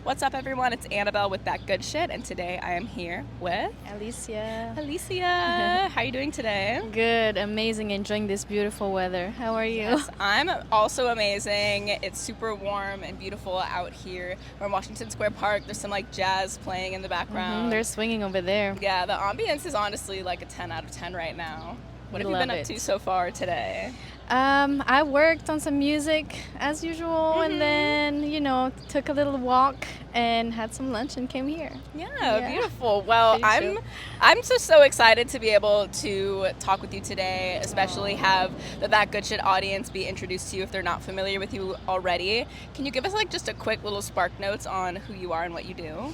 What's up, everyone? It's Annabelle with That Good Shit, and today I am here with Alissia. Alissia. How are you doing today? Good, amazing, enjoying this beautiful weather. How are you? Yes, I'm also amazing. It's super warm and beautiful out here. We're in Washington Square Park. There's some like jazz playing in the background. They're swinging over there. Yeah, the ambience is honestly like a 10 out of 10 right now. What have you been up to so far today? I worked on some music as usual, and then, took a little walk and had some lunch and came here. Yeah. Beautiful. Well, I'm so excited to be able to talk with you today, especially have the That Good Shit audience be introduced to you if they're not familiar with you already. Can you give us like just a quick little spark notes on who you are and what you do?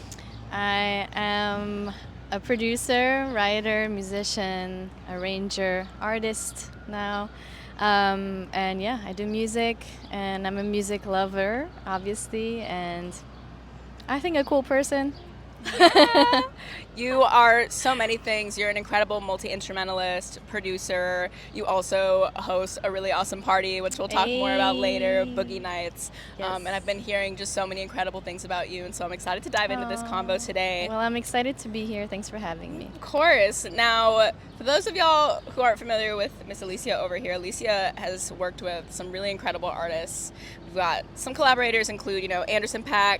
I am a producer, writer, musician, arranger, artist now. And yeah, I do music, and I'm a music lover, obviously, and I think a cool person. Yeah. You are so many things. You're an incredible multi-instrumentalist, producer. You also host a really awesome party, which we'll talk more about later, Boogie Nights. Yes. And I've been hearing just so many incredible things about you, and so I'm excited to dive into this combo today. Well, I'm excited to be here. Thanks for having me. Of course. Now, for those of y'all who aren't familiar with Miss Alissia over here, Alissia has worked with some really incredible artists. We've got some collaborators include, Anderson .Paak,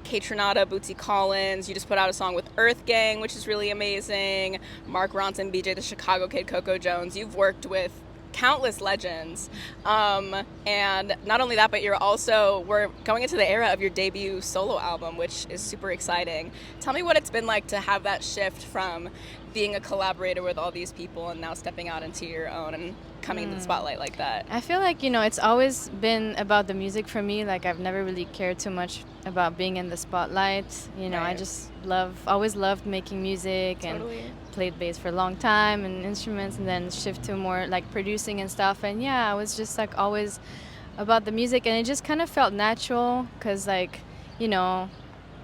KAYTRANADA, Bootsy Collins. You just put out a song with EARTHGANG, which is really amazing. Mark Ronson, BJ the Chicago Kid, Coco Jones. You've worked with countless legends. And not only that, but we're going into the era of your debut solo album, which is super exciting. Tell me what it's been like to have that shift from being a collaborator with all these people and now stepping out into your own and coming into the spotlight like that. I feel like, it's always been about the music for me. Like, I've never really cared too much about being in the spotlight. Right. I just always loved making music. Totally. And played bass for a long time and instruments, and then shift to more like producing and stuff. And yeah, I was just like always about the music, and it just kind of felt natural because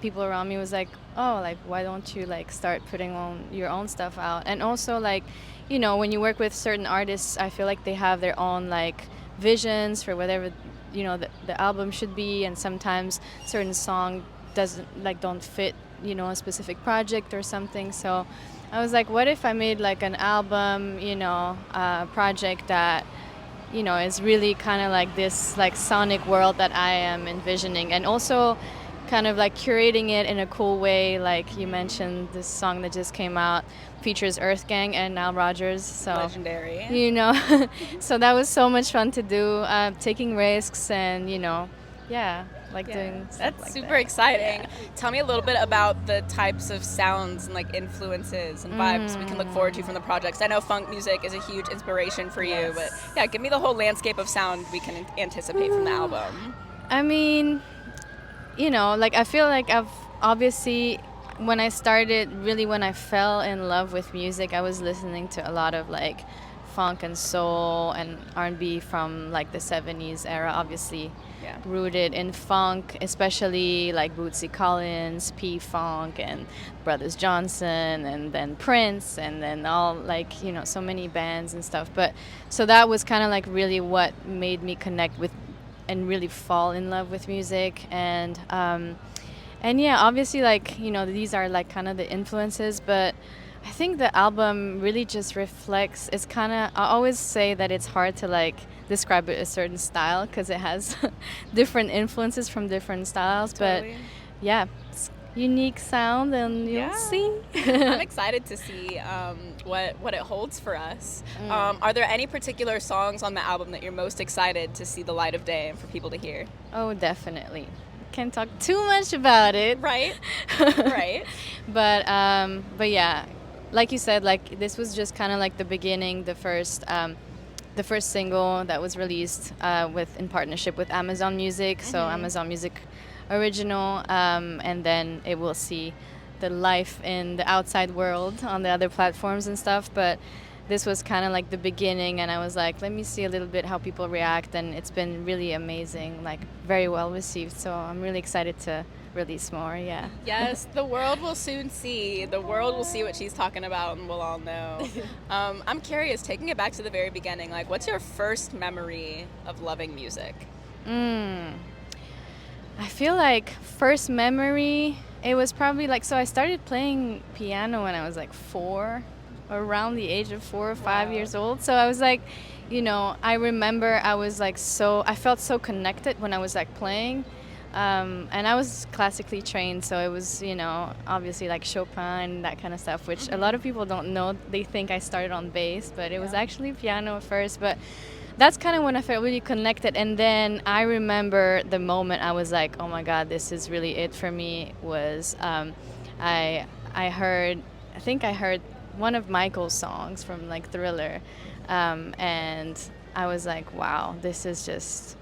people around me was like, oh, like, why don't you like start putting on your own stuff out? And also like, when you work with certain artists, I feel like they have their own like visions for whatever the album should be, and sometimes certain song don't fit a specific project or something. So I was like, what if I made like an album, project that is really kind of like this like sonic world that I am envisioning, and also kind of like curating it in a cool way. Like you mentioned, this song that just came out features EARTHGANG and Nile Rodgers. So legendary. So that was so much fun to do, taking risks and doing stuff That's like super that. exciting. Yeah. Tell me a little bit about the types of sounds and like influences and vibes we can look forward to from the projects. I know funk music is a huge inspiration for you, but yeah, give me the whole landscape of sound we can anticipate from the album. I mean, I feel like I've obviously, when I fell in love with music, I was listening to a lot of like funk and soul and R&B from like the 70s era, obviously rooted in funk, especially like Bootsy Collins, P-Funk, and Brothers Johnson, and then Prince, and then all like, so many bands and stuff. But so that was kind of like really what made me connect with and really fall in love with music. And yeah, obviously like, these are like kind of the influences, but I think the album really just reflects, I always say that it's hard to like describe it a certain style because it has different influences from different styles. Totally. But yeah, it's unique sound, and you'll see. I'm excited to see what it holds for us. Are there any particular songs on the album that you're most excited to see the light of day and for people to hear? Oh, definitely. Can't talk too much about it. Right. Right. But yeah, like you said, like this was just kind of like the beginning, the first single that was released in partnership with Amazon Music. So Amazon Music original, and then it will see the life in the outside world on the other platforms and stuff. But this was kind of like the beginning, and I was like, let me see a little bit how people react, and it's been really amazing, like very well received. So I'm really excited to release more. Yes, the world will soon see. The world will see what she's talking about, and we'll all know. I'm curious, taking it back to the very beginning, like what's your first memory of loving music? I feel like first memory, it was probably like, so I started playing piano when I was like 4, around the age of 4 or 5 Wow. years old. So I was like, I remember I was like I felt so connected when I was like playing. And I was classically trained, so it was, obviously like Chopin, that kind of stuff, which a lot of people don't know. They think I started on bass, but it was actually piano first. But that's kind of when I felt really connected. And then I remember the moment I was like, oh my God, this is really it for me, was I think I heard one of Michael's songs from like Thriller. And I was like, wow, this is just,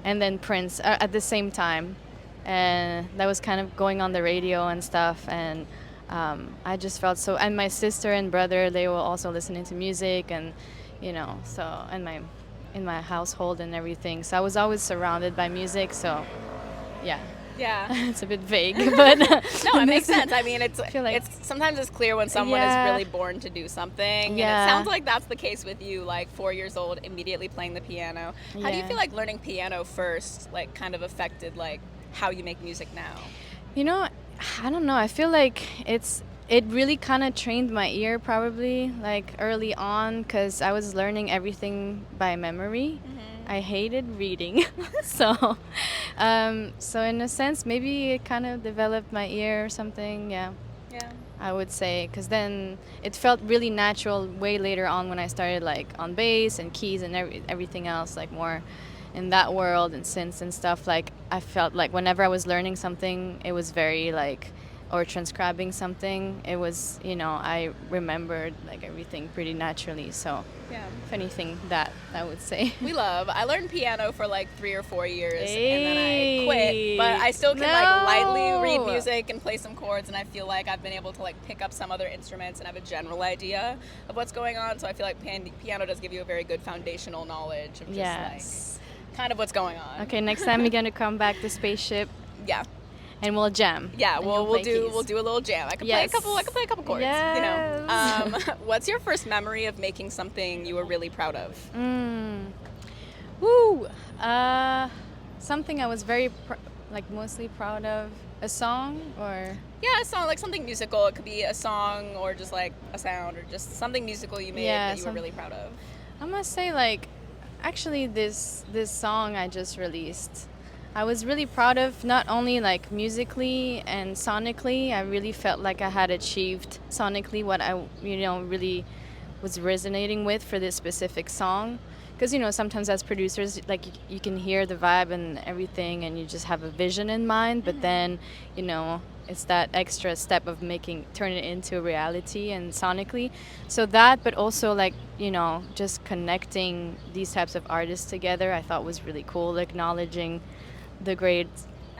and then Prince at the same time. And that was kind of going on the radio and stuff. And I just felt so, and my sister and brother, they were also listening to music, and, so, and in my household and everything. So I was always surrounded by music. So, yeah. Yeah. It's a bit vague, but no, it makes sense. I mean, it's like, sometimes it's clear when someone is really born to do something. Yeah. And it sounds like that's the case with you, like 4 years old, immediately playing the piano. How do you feel like learning piano first, like, kind of affected, like, how you make music now? I don't know. I feel like it really kind of trained my ear probably, like, early on, because I was learning everything by memory. I hated reading. So in a sense, maybe it kind of developed my ear or something. Yeah. I would say, because then it felt really natural way later on when I started like on bass and keys and everything else, like more in that world and synths and stuff. Like I felt like whenever I was learning something, it was very like, or transcribing something, it was, I remembered like everything pretty naturally. So if anything, that I would say. I learned piano for like 3 or 4 years, and then I quit, but I still can like lightly read music and play some chords, and I feel like I've been able to like pick up some other instruments and have a general idea of what's going on. So I feel like piano does give you a very good foundational knowledge of just like kind of what's going on. Okay, next time you're gonna come back to Spaceship. Yeah. And we'll jam. Yeah, we'll do a little jam. I can play a couple chords. Yes. What's your first memory of making something you were really proud of? Something I was very mostly proud of. A song or? Yeah, a song, like something musical. It could be a song or just like a sound or just something musical you made that you were really proud of. I must say, like, actually this song I just released, I was really proud of, not only like musically and sonically. I really felt like I had achieved sonically what I really was resonating with for this specific song. Because sometimes as producers, like you can hear the vibe and everything and you just have a vision in mind, but then it's that extra step of turning it into a reality and sonically. So that, but also like just connecting these types of artists together, I thought was really cool, acknowledging the great,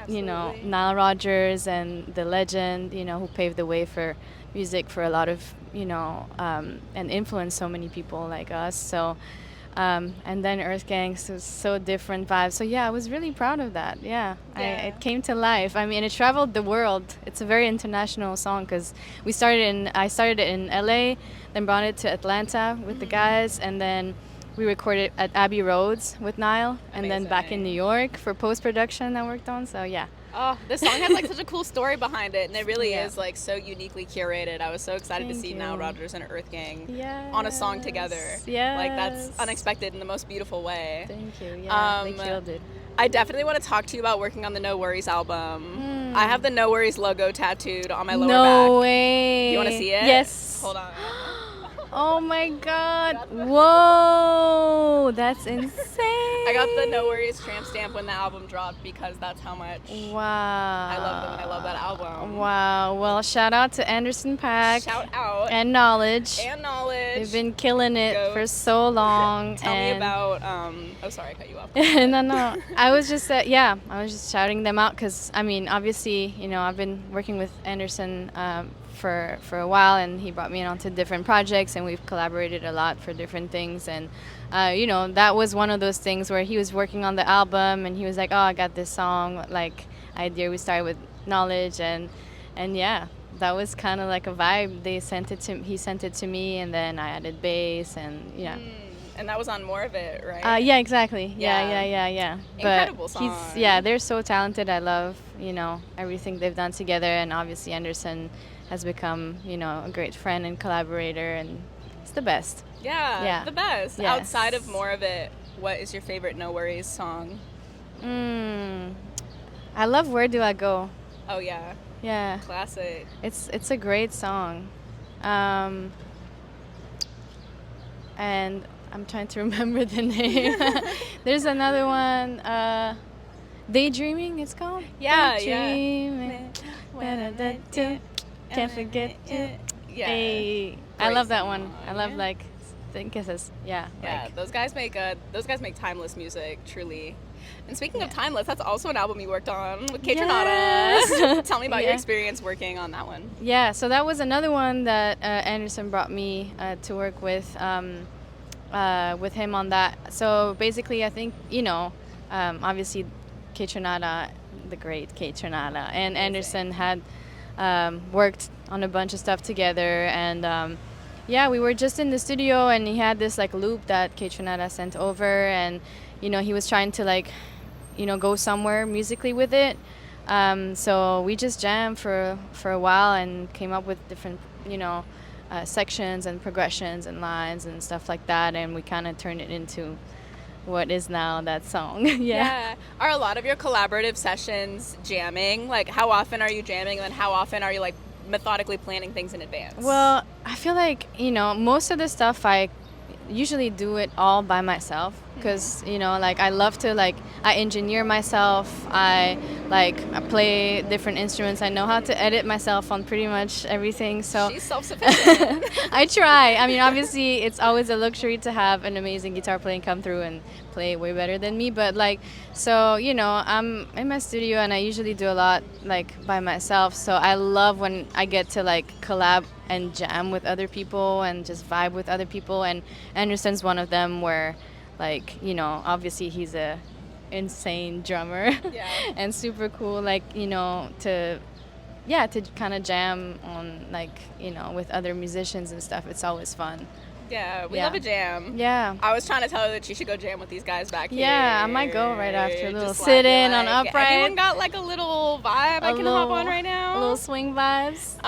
Nile Rodgers and the legend, who paved the way for music for a lot of, and influenced so many people like us. So, and then EARTHGANG, so different vibes. So yeah, I was really proud of that. Yeah. It came to life. I mean, it traveled the world. It's a very international song because I started it in LA, then brought it to Atlanta with the guys, and then we recorded at Abbey Roads with Nile, and then back in New York for post-production I worked on, so yeah. Oh, this song has like such a cool story behind it, and it really is like so uniquely curated. I was so excited to see Nile Rodgers and EARTHGANG on a song together. Yes. Like that's unexpected in the most beautiful way. Thank you. Yeah, they killed it. I definitely want to talk to you about working on the No Worries album. I have the No Worries logo tattooed on my lower back. No way. You want to see it? Yes. Hold on. Oh my God. Whoa, that's insane. I got the No Worries tramp stamp when the album dropped because that's how much I love them and I love that album. Wow. Well, shout out to Anderson .Paak. Shout out. And Knowledge. They've been killing it for so long. Tell me about, oh, sorry, I cut you off. No. I was just shouting them out because, I mean, obviously, I've been working with Anderson for a while, and he brought me onto different projects, and we've collaborated a lot for different things. And that was one of those things where he was working on the album and he was like, oh, I got this song like idea. We started with Knowledge, and yeah, that was kind of like a vibe. He sent it to me, and then I added bass, and yeah. And that was on More of It, right? Yeah, exactly. Yeah. Yeah. Incredible But song. they're so talented. I love, everything they've done together. And obviously Anderson has become, a great friend and collaborator, and it's the best. Yeah, the best. Yes. Outside of More of It, what is your favorite No Worries song? I love Where Do I Go? Oh yeah, Yeah. classic. It's a great song. And I'm trying to remember the name. There's another one, Daydreaming, it's called? Yeah, Daydreaming. Can't forget you. Yeah. Hey, I Great love that song. one. I love Yeah. kisses. Yeah. Yeah, those guys make timeless music, truly. And speaking of timeless, that's also an album you worked on with KAYTRANADA. Yes. Tell me about your Yeah. experience working on that one. Yeah, so that was another one that Anderson brought me to work with him on that. So basically, I think, obviously KAYTRANADA, the great KAYTRANADA, and Anderson had worked on a bunch of stuff together. And we were just in the studio, and he had this like loop that KAYTRANADA sent over, and he was trying to go somewhere musically with it. So we just jammed for a while and came up with different, sections and progressions and lines and stuff like that, and we kind of turned it into what is now that song. Yeah. Are a lot of your collaborative sessions jamming? Like, how often are you jamming, and how often are you like methodically planning things in advance? Well, I feel like, most of the stuff I usually do it all by myself, because I love to I engineer myself. I play different instruments. I know how to edit myself on pretty much everything, so she's self-sufficient. I try. I mean, obviously it's always a luxury to have an amazing guitar playing come through and play way better than me, but I'm in my studio, and I usually do a lot by myself, so I love when I get to collab and jam with other people and just vibe with other people. And Anderson's one of them, where obviously he's a insane drummer. Yeah. And super cool, to kind of jam on with other musicians and stuff. It's always fun. Yeah, we love a jam. Yeah. I was trying to tell her that she should go jam with these guys back here. Yeah, I might go right after. A little Just sit in on upright. Anyone got a little vibe I can hop on right now? A little swing vibes.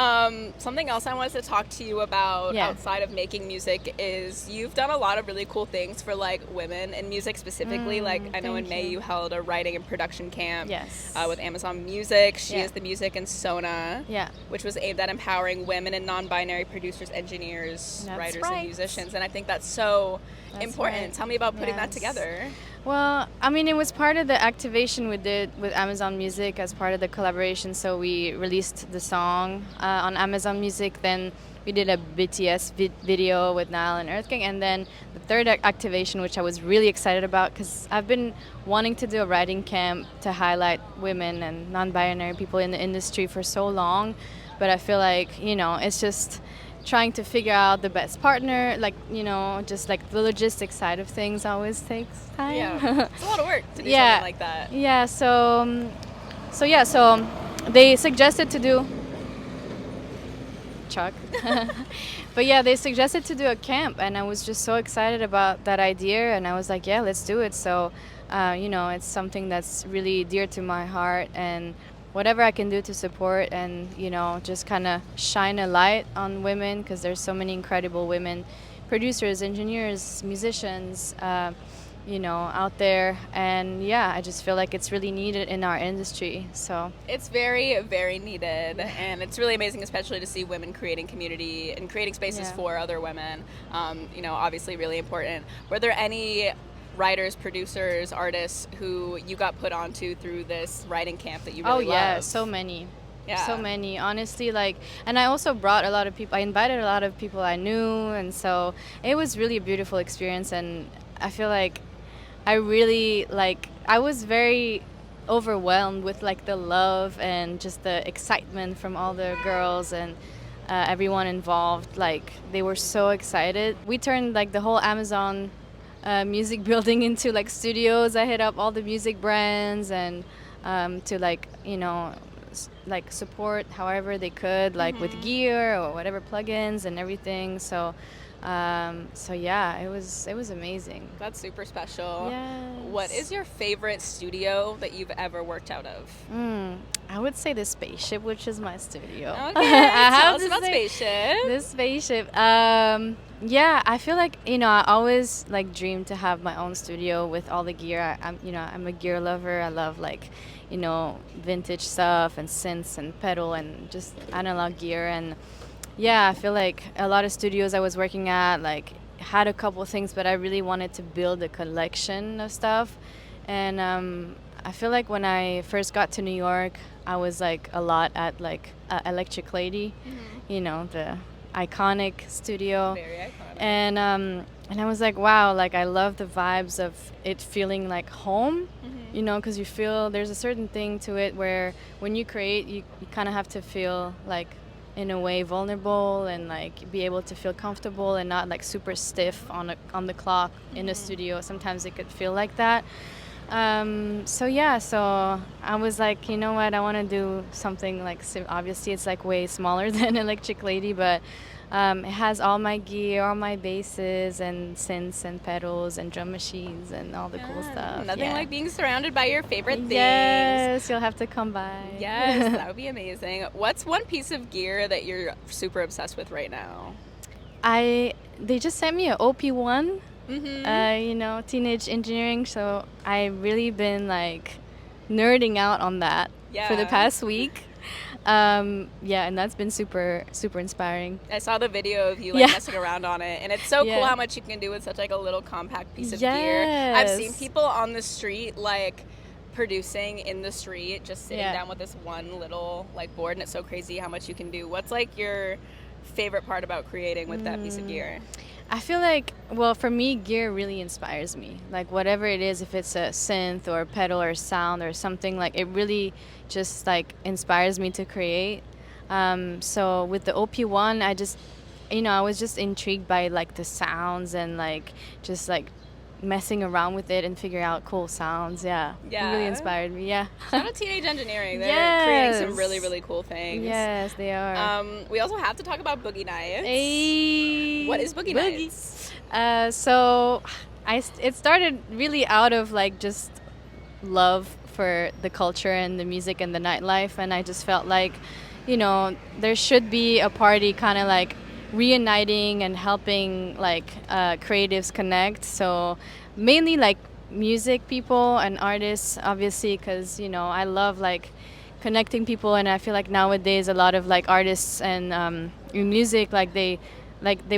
Something else I wanted to talk to you about outside of making music is you've done a lot of really cool things for women in music specifically. I know in May you held a writing and production camp. Yes. With Amazon Music. She is the Music and Sona. Yeah. Which was aimed at empowering women and non-binary producers, engineers, writers, and musicians. And I think that's so important. Right. Tell me about putting that together. Well, I mean, it was part of the activation we did with Amazon Music as part of the collaboration. So we released the song on Amazon Music. Then we did a BTS video with Nile and EARTHGANG. And then the third activation, which I was really excited about, because I've been wanting to do a writing camp to highlight women and non-binary people in the industry for so long. But I feel like, it's just trying to figure out the best partner, just the logistics side of things always takes time. Yeah, it's a lot of work to do something like that. Yeah, so they suggested to do Chuck. But yeah, they suggested to do a camp, and I was just so excited about that idea, and I was like, yeah, let's do it. So it's something that's really dear to my heart, and whatever I can do to support and, just kind of shine a light on women, because there's so many incredible women producers, engineers, musicians, out there. And yeah, I just feel like it's really needed in our industry. So it's very, very needed. And it's really amazing, especially to see women creating community and creating spaces for other women. Obviously really important. Were there any writers, producers, artists who you got put onto through this writing camp that you really loved? So many. Yeah. So many, honestly, and I also brought a lot of people, I invited a lot of people I knew, and so it was really a beautiful experience. And I feel like I really, I was very overwhelmed with the love and just the excitement from all the girls and everyone involved. They were so excited. We turned the whole Amazon music building into studios. I hit up all the music brands and to support however they could, with gear or whatever plugins and everything. So So yeah, it was amazing. That's super special. Yes. What is your favorite studio that you've ever worked out of? I would say the spaceship, which is my studio. Okay, I tell have us to about say Spaceship. the spaceship. Yeah, I feel like I always like dreamed to have my own studio with all the gear. I'm a gear lover. I love like vintage stuff and synths and pedal and just analog gear. And yeah, I feel like a lot of studios I was working at like had a couple things, but I really wanted to build a collection of stuff. And I feel like when I first got to New York, I was like a lot at like Electric Lady, the iconic studio. Very iconic. And I was like, wow, like I love the vibes of it feeling like home, because you feel there's a certain thing to it where when you create, you kind of have to feel like in a way vulnerable and like be able to feel comfortable and not like super stiff on the clock in a studio. Sometimes it could feel like that. So I was like, you know what, I want to do something like obviously it's like way smaller than Electric Lady, but it has all my gear, all my basses and synths and pedals and drum machines and all the cool stuff. Nothing like being surrounded by your favorite things. Yes, you'll have to come by. Yes, that would be amazing. What's one piece of gear that you're super obsessed with right now? They just sent me an OP1. Teenage engineering. So I really been like nerding out on that for the past week. And that's been super, super inspiring. I saw the video of you messing around on it, and it's so cool how much you can do with such like a little compact piece of gear. I've seen people on the street like producing in the street, just sitting down with this one little like board, and it's so crazy how much you can do. What's like your favorite part about creating with that piece of gear? I feel like, well, for me, gear really inspires me. Like whatever it is, if it's a synth or a pedal or sound or something, like it really just like inspires me to create. So with the OP1, I was just intrigued by like the sounds and like just like messing around with it and figure out cool sounds. It really inspired me. Shout out Teenage Engineering. They're creating some really, really cool things. Yes, they are. We also have to talk about Boogie Nights. Hey. What is Boogie Nights? It started really out of like just love for the culture and the music and the nightlife, and I just felt like there should be a party kind of like reuniting and helping like creatives connect. So mainly like music people and artists, obviously, because I love like connecting people, and I feel like nowadays a lot of like artists and in music they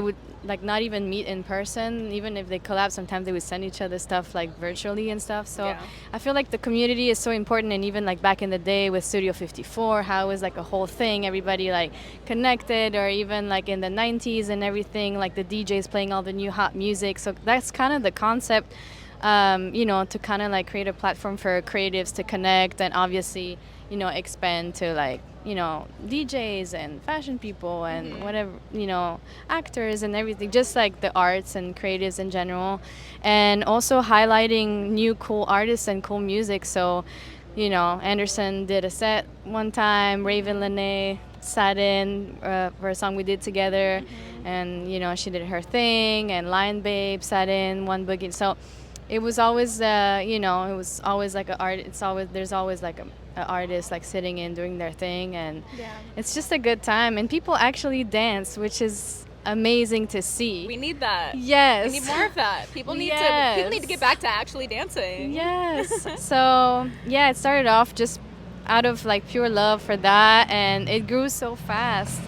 would like not even meet in person. Even if they collab, sometimes they would send each other stuff like virtually and stuff. So I feel like the community is so important. And even like back in the day with Studio 54, how it was like a whole thing, everybody like connected, or even like in the 90s and everything, like the DJs playing all the new hot music. So that's kind of the concept, to kind of like create a platform for creatives to connect and obviously expand to like DJs and fashion people and whatever, actors and everything, just like the arts and creatives in general, and also highlighting new cool artists and cool music. So Anderson did a set one time, Raven Lene sat in for a song we did together, and she did her thing, and Lion Babe sat in one boogie. So it was always it was always like an art. There's always like an artist like sitting in doing their thing, and it's just a good time, and people actually dance, which is amazing to see. We need that. Yes, we need more of that. People need to get back to actually dancing. Yes. So it started off just out of like pure love for that, and it grew so fast,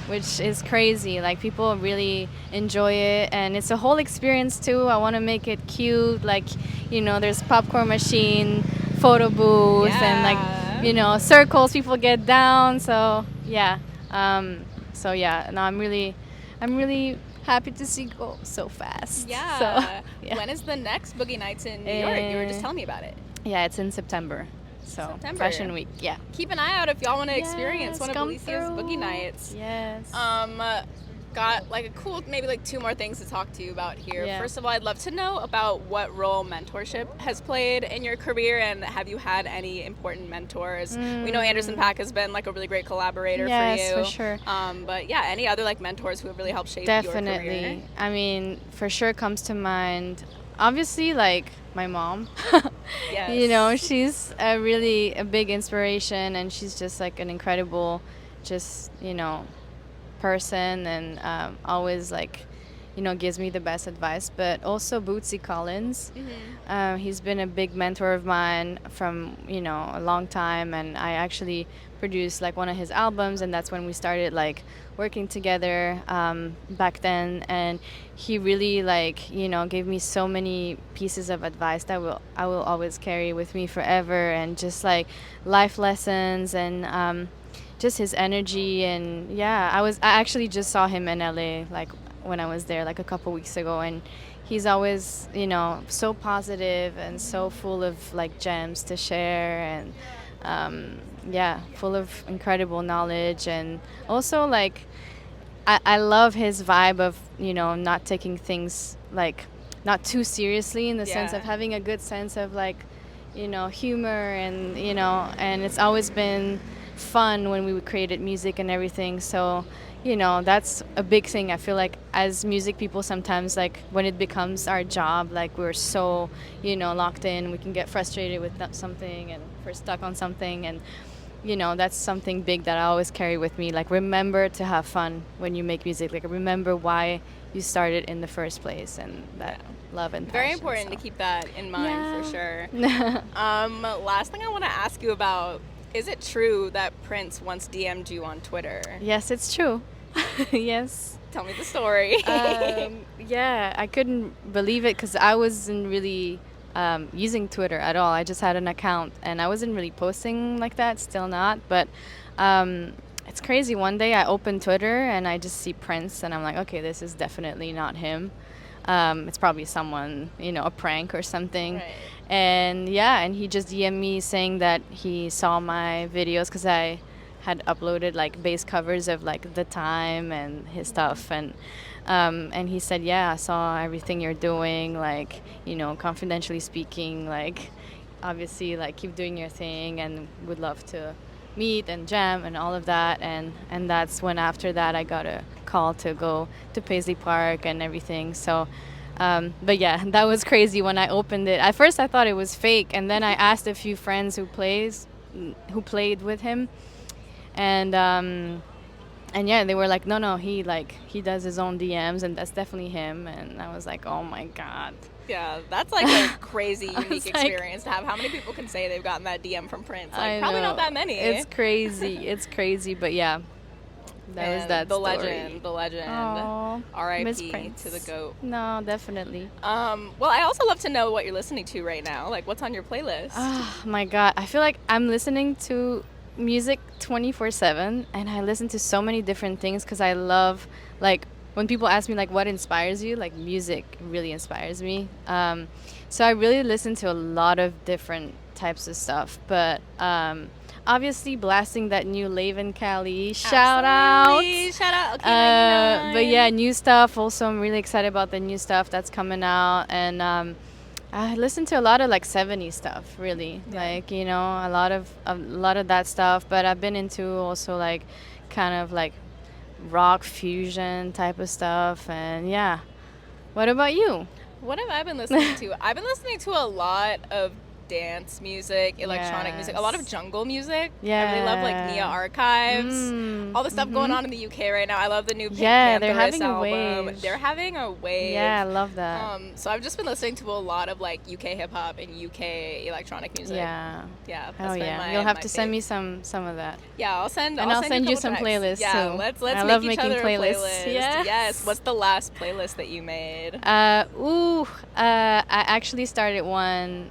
which is crazy. Like people really enjoy it, and it's a whole experience too. I want to make it cute, like there's popcorn machine, photo booth, and like circles people get down. So no, I'm really happy to see it go so fast. When is the next Boogie Nights in New York? You were just telling me about it. It's in September. So Fashion Week. Keep an eye out if y'all want to experience one of Alicia's Boogie Nights. Yes. got like a cool, maybe like 2 more things to talk to you about here. Yeah. First of all, I'd love to know about what role mentorship has played in your career, and have you had any important mentors? We know Anderson .Paak has been like a really great collaborator for you. Yes, for sure. But yeah, any other like mentors who have really helped shape your career? Definitely. I mean, for sure comes to mind, obviously, like my mom. Yes. You know, she's really a big inspiration, and she's just like an incredible, just, you know, person, and always like, you know, gives me the best advice. But also Bootsy Collins. He's been a big mentor of mine from, you know, a long time, and I actually produced like one of his albums, and that's when we started like working together back then. And he really like, you know, gave me so many pieces of advice that I will always carry with me forever, and just like life lessons, and just his energy. And yeah, I actually just saw him in LA like when I was there like a couple weeks ago, and he's always, you know, so positive and so full of like gems to share, and yeah, full of incredible knowledge. And also like I love his vibe of, you know, not taking things like not too seriously, in the sense of having a good sense of like, you know, humor, and, you know, and it's always been fun when we created music and everything. So, you know, that's a big thing. I feel like as music people, sometimes like when it becomes our job, like we're so, you know, locked in, we can get frustrated with something, and we're stuck on something. And, you know, that's something big that I always carry with me. Like, remember to have fun when you make music. Like, remember why you started in the first place, and that love and passion. Very important to keep that in mind, for sure. Last thing I want to ask you about, is it true that Prince once DM'd you on Twitter? Yes, it's true. Yes. Tell me the story. Yeah, I couldn't believe it, because I wasn't really using Twitter at all. I just had an account, and I wasn't really posting like that, still not. But it's crazy. One day I opened Twitter, and I just see Prince, and I'm like, okay, this is definitely not him. It's probably someone, you know, a prank or something. Right. And yeah, and he just DM'd me saying that he saw my videos, because I had uploaded like bass covers of like The Time and his stuff, and he said, yeah, I saw everything you're doing, like, you know, confidentially speaking, like, obviously, like, keep doing your thing, and would love to meet and jam and all of that. And that's when, after that, I got a call to go to Paisley Park and everything. So but yeah, that was crazy when I opened it. At first I thought it was fake, and then I asked a few friends who played with him, and yeah, they were like, no, he does his own DMs, and that's definitely him. And I was like, oh my god. Yeah, that's like a crazy, unique experience to have. How many people can say they've gotten that DM from Prince? Like, probably not that many. It's crazy, but yeah. That was that the story. the legend. Aww, R.I.P. to the GOAT. No, definitely. Well, I also love to know what you're listening to right now. Like, what's on your playlist? Oh my god, I feel like I'm listening to music 24/7, and I listen to so many different things, because I love, like, when people ask me like what inspires you, like, music really inspires me. So I really listen to a lot of different types of stuff, but obviously blasting that new Laven Cali. Shout out. Okay, but yeah, new stuff. Also, I'm really excited about the new stuff that's coming out. And I listen to a lot of like 70s stuff, really. Yeah. Like, you know, a lot of that stuff. But I've been into also like kind of like rock fusion type of stuff. And yeah. What about you? What have I been listening to? I've been listening to a lot of dance music, electronic music, a lot of jungle music. Yeah. I really love like Nia Archives, all the stuff going on in the UK right now. I love the new Pink Pantheress album. They're having a wave. Yeah, I love that. So I've just been listening to a lot of like UK hip hop and UK electronic music. Yeah. Yeah. Oh yeah. You'll have to send me some of that. Yeah, I'll send you some playlists yeah, too. Let's I make love each making other playlists. A playlist. Yes. What's the last playlist that you made? I actually started one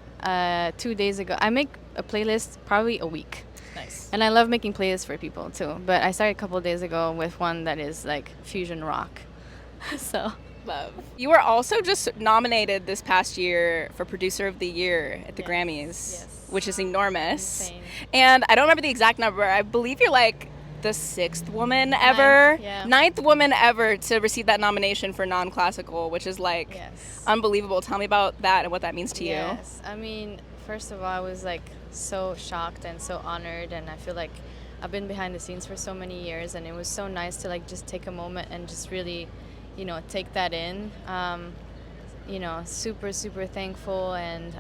2 days ago. I make a playlist probably a week. Nice. And I love making playlists for people too. But I started a couple of days ago with one that is like fusion rock. So love. You were also just nominated this past year for Producer of the Year at the Grammys, which is enormous. Insane. And I don't remember the exact number. I believe you're like the 6th woman ever, yeah. 9th woman ever to receive that nomination for non-classical, which is like Yes. unbelievable. Tell me about that and what that means to you. Yes. I mean, first of all, I was like so shocked and so honored, and I feel like I've been behind the scenes for so many years, and it was so nice to like just take a moment and just really, you know, take that in. You know, super thankful, and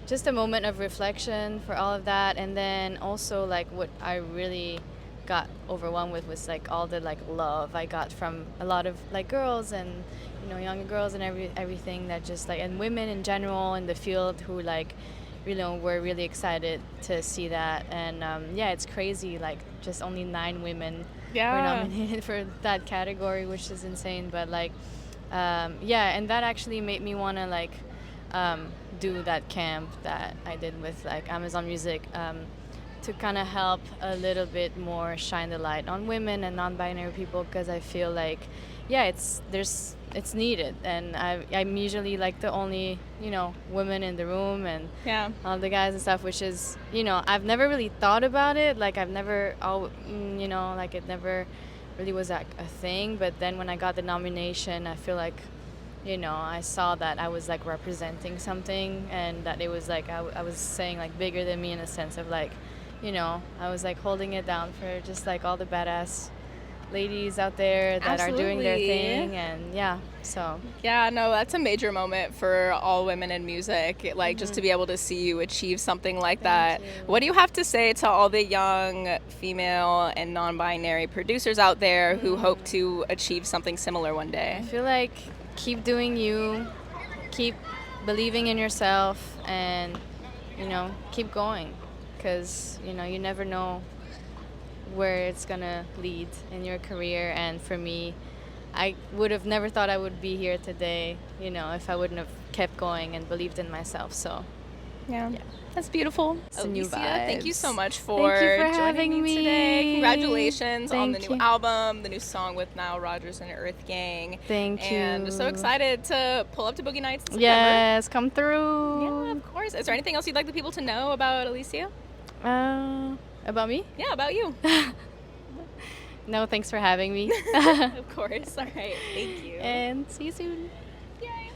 just a moment of reflection for all of that. And then also like what I really got overwhelmed with was like all the like love I got from a lot of like girls and, you know, younger girls and everything that just like, and women in general in the field who like, you know, were really excited to see that. And yeah, it's crazy, like just only 9 women were nominated for that category, which is insane. But like yeah, and that actually made me want to like do that camp that I did with like Amazon Music, to kind of help a little bit more shine the light on women and non-binary people, because I feel like, yeah, it's needed, and I'm usually like the only, you know, woman in the room, and all the guys and stuff, which is, you know, I've never really thought about it, like I've never, you know, like it never really was like a thing. But then when I got the nomination, I feel like, you know, I saw that I was like representing something, and that it was like I was saying like bigger than me, in a sense of like, you know, I was like holding it down for just like all the badass ladies out there that are doing their thing. And yeah, so yeah, no, that's a major moment for all women in music, like just to be able to see you achieve something like that. What do you have to say to all the young female and non-binary producers out there who hope to achieve something similar one day? I feel like keep doing you, keep believing in yourself, and, you know, keep going, because, you know, you never know where it's gonna lead in your career. And for me, I would have never thought I would be here today, you know, if I wouldn't have kept going and believed in myself. So yeah. That's beautiful. It's a new Alissia, vibes. thank you so much for joining having me today. Congratulations on the Thank new you. album, the new song with Nile, Rodgers, and EARTHGANG. Thank you. And so excited to pull up to Boogie Nights in September. Yes, come through. Yeah, of course. Is there anything else you'd like the people to know about Alissia? About me? Yeah, about you. No, thanks for having me. Of course. All right. Thank you. And see you soon. Yay.